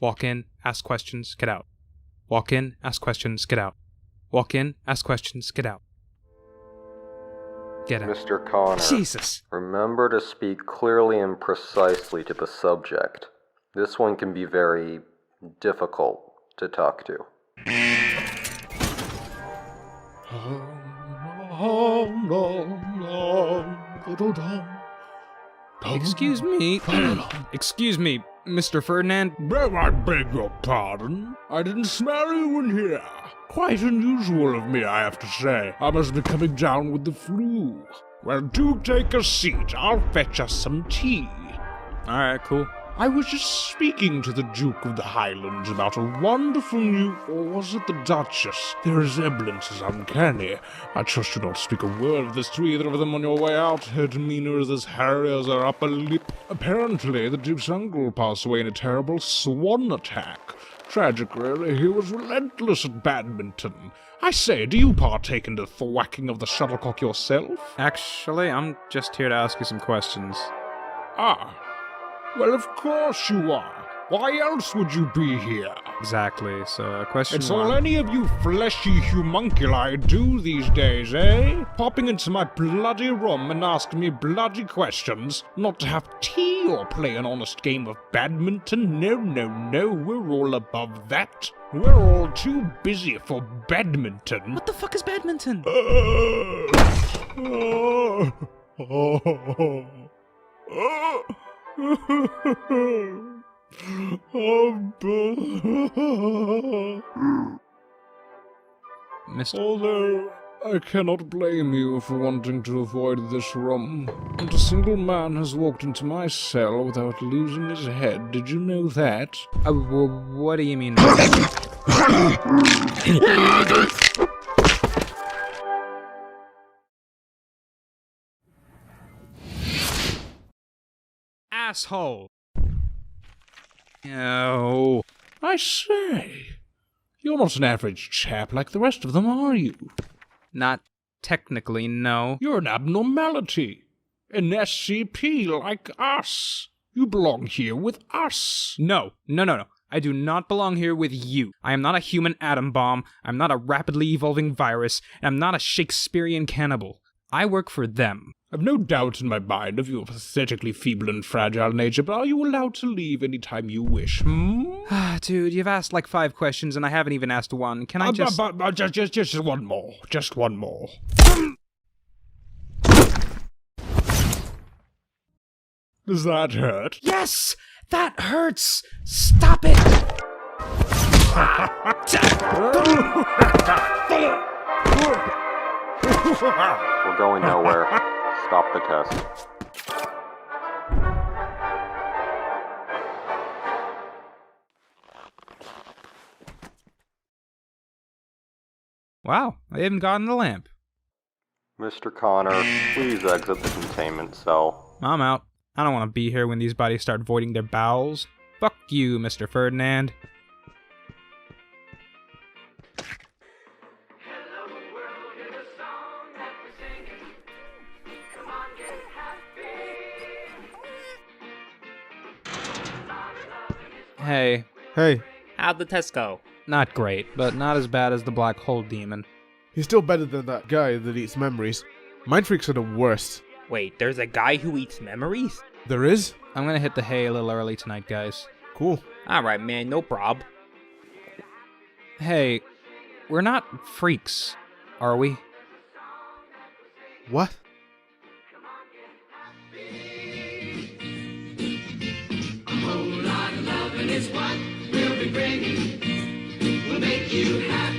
Walk in, ask questions, get out. Walk in, ask questions, get out. Walk in, ask questions, get out. Get out. Mr. Connor, Jesus! remember to speak clearly and precisely to the subject. This one can be very difficult to talk to. Excuse me. Excuse me, Mr. Ferdinand. I beg your pardon. I didn't smell you in here. Quite unusual of me, I have to say. I must be coming down with the flu. Well, do take a seat. I'll fetch us some tea. Alright, cool. I was just speaking to the Duke of the Highlands about a wonderful new... or was it the Duchess? Their resemblance is uncanny. I trust you not speak a word of this to either of them on your way out. Her demeanor is as hairy as her upper lip. Apparently, the Duke's uncle passed away in a terrible swan attack. Tragic, really. He was relentless at badminton. I say, do you partake in the thwacking of the shuttlecock yourself? Actually, I'm just here to ask you some questions. Ah. Well, of course you are. Why else would you be here? Exactly, so question It's one. all any of you fleshy homunculi do these days, eh? Popping into my bloody room and asking me bloody questions, not to have tea or play an honest game of badminton. No, we're all above that. We're all too busy for badminton. What the fuck is badminton? Mr. Although, I cannot blame you for wanting to avoid this room. Not a single man has walked into my cell without losing his head. Did you know that? What do you mean? Asshole! Oh. I say, you're not an average chap like the rest of them, are you? Not technically, no. You're an abnormality. An SCP like us. You belong here with us. No. I do not belong here with you. I am not a human atom bomb, I'm not a rapidly evolving virus, and I'm not a Shakespearean cannibal. I work for them. I've no doubt in my mind of your pathetically feeble and fragile nature, but are you allowed to leave any time you wish, Dude, you've asked like 5 questions and I haven't even asked one. Can I just... Just one more. Just one more. Does that hurt? Yes! That hurts! Stop it! We're going nowhere. Stop the test. Wow, I haven't gotten the lamp. Mr. Connor, please exit the containment cell. I'm out. I don't want to be here when these bodies start voiding their bowels. Fuck you, Mr. Ferdinand. Hey. Hey, How'd the test go? Not great, but not as bad as the black hole demon. he's still better than that guy that eats memories. Mind freaks are the worst. Wait, there's a guy who eats memories? There is? I'm gonna hit the hay a little early tonight, guys. Cool. Alright, man, no prob. Hey, we're not freaks, are we? What? Is what we'll be bringing. We'll make you happy.